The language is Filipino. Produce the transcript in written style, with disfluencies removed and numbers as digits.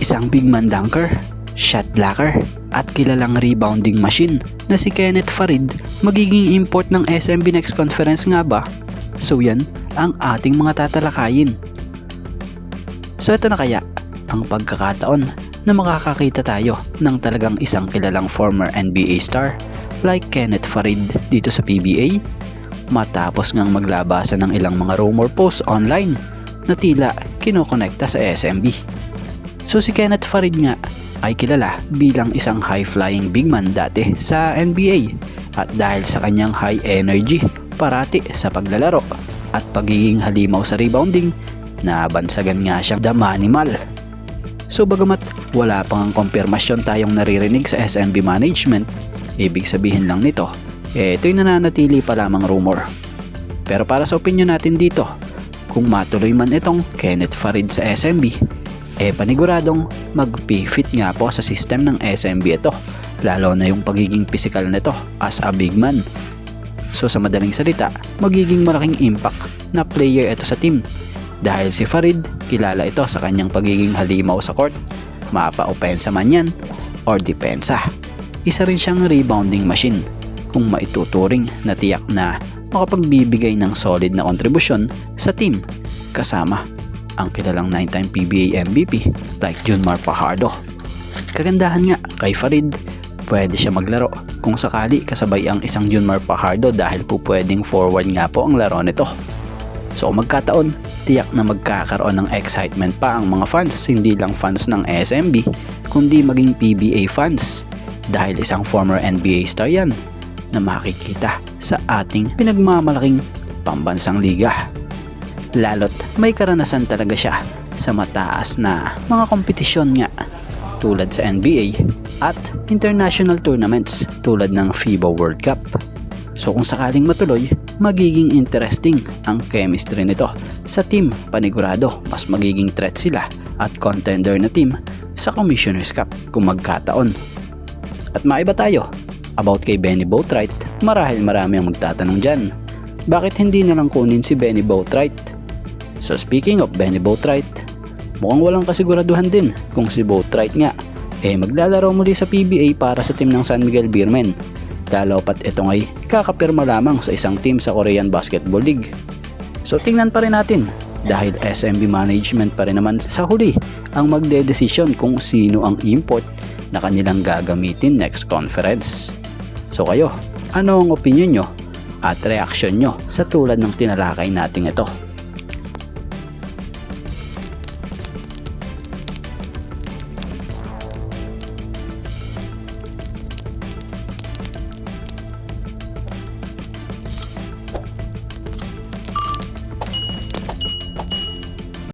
isang big man dunker, shot blocker, at kilalang rebounding machine na si Kenneth Farid magiging import ng SMB next conference nga ba? So yan ang ating mga tatalakayin. So ito na kaya ang pagkakataon na makakakita tayo ng talagang isang kilalang former NBA star like Kenneth Farid dito sa PBA matapos ngang maglabasan ng ilang mga rumor posts online na tila kinokonekta sa SMB. So si Kenneth Farid nga ay kilala bilang isang high-flying big man dati sa NBA at dahil sa kanyang high energy parati sa paglalaro at pagiging halimaw sa rebounding, nabansagan nga siyang the manimal. So bagamat wala pang kumpirmasyon tayong naririnig sa SMB management, ibig sabihin lang nito, ito'y nananatili pa lamang rumor. Pero para sa opinion natin dito, kung matuloy man itong Kenneth Farid sa SMB, paniguradong mag-fit nga po sa system ng SMB ito, lalo na yung pagiging physical nito as a big man. So sa madaling salita, magiging malaking impact na player ito sa team dahil si Farid kilala ito sa kanyang pagiging halimaw sa court, mapa-opensa man yan or depensa. Isa rin siyang rebounding machine kung maituturing na tiyak na makapagbibigay ng solid na kontribusyon sa team kasama ang kilalang 9-time PBA MVP like Junmar Fajardo. Kagandahan nga kay Farid, pwede siya maglaro kung sakali kasabay ang isang Junmar Fajardo dahil po pwedeng forward nga po ang laro nito. So kung magkataon, tiyak na magkakaroon ng excitement pa ang mga fans, hindi lang fans ng SMB kundi maging PBA fans dahil isang former NBA star yan na makikita sa ating pinagmamalaking pambansang liga. Lalo't may karanasan talaga siya sa mataas na mga kompetisyon nga tulad sa NBA at international tournaments tulad ng FIBA World Cup. So kung sakaling matuloy, magiging interesting ang chemistry nito sa team. Panigurado mas magiging threat sila at contender na team sa Commissioner's Cup kung magkataon. At maiba tayo about kay Benny Boatwright. Marahil marami ang magtatanong dyan, bakit hindi na lang kunin si Benny Boatwright? So speaking of Benny Boatwright, mukhang walang kasiguraduhan din kung si Boatwright nga maglalaro muli sa PBA para sa team ng San Miguel Beermen, lalo pat ito ay kakapirma lamang sa isang team sa Korean Basketball League. So tingnan pa rin natin dahil SMB management pa rin naman sa huli ang magdedesisyon kung sino ang import na kanilang gagamitin next conference. So kayo, ano ang opinion nyo at reaksyon nyo sa tulad ng tinalakay natin ito?